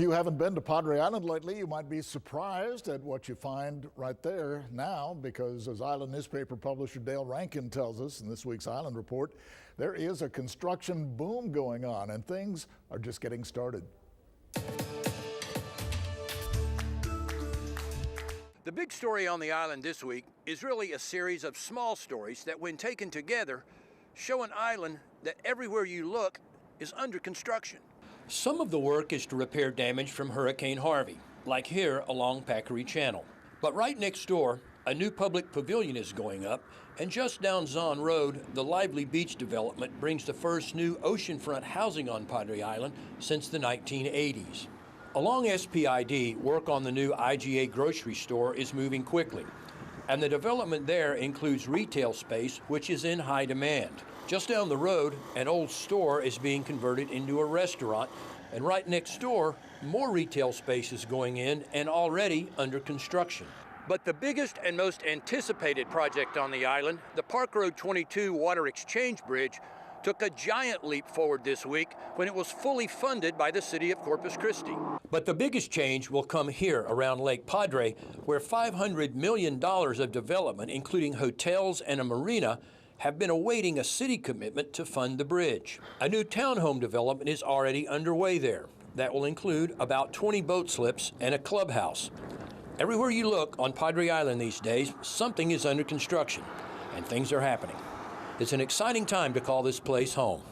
If you haven't been to Padre Island lately, you might be surprised at what you find right there now, because as Island newspaper publisher Dale Rankin tells us in this week's Island Report, there is a construction boom going on and things are just getting started. The big story on the island this week is really a series of small stories that, when taken together, show an island that everywhere you look is under construction. Some of the work is to repair damage from Hurricane Harvey, like here along Packery Channel. But right next door, a new public pavilion is going up, and just down Zahn Road, the lively beach development brings the first new oceanfront housing on Padre Island since the 1980s. Along SPID, work on the new IGA grocery store is moving quickly, and the development there includes retail space, which is in high demand. Just down the road, an old store is being converted into a restaurant, and right next door, more retail space is going in and already under construction. But the biggest and most anticipated project on the island, the Park Road 22 Water Exchange Bridge, took a giant leap forward this week when it was fully funded by the city of Corpus Christi. But the biggest change will come here around Lake Padre, where $500 million of development, including hotels and a marina, have been awaiting a city commitment to fund the bridge. A new townhome development is already underway there. That will include about 20 boat slips and a clubhouse. Everywhere you look on Padre Island these days, something is under construction, and things are happening. It's an exciting time to call this place home.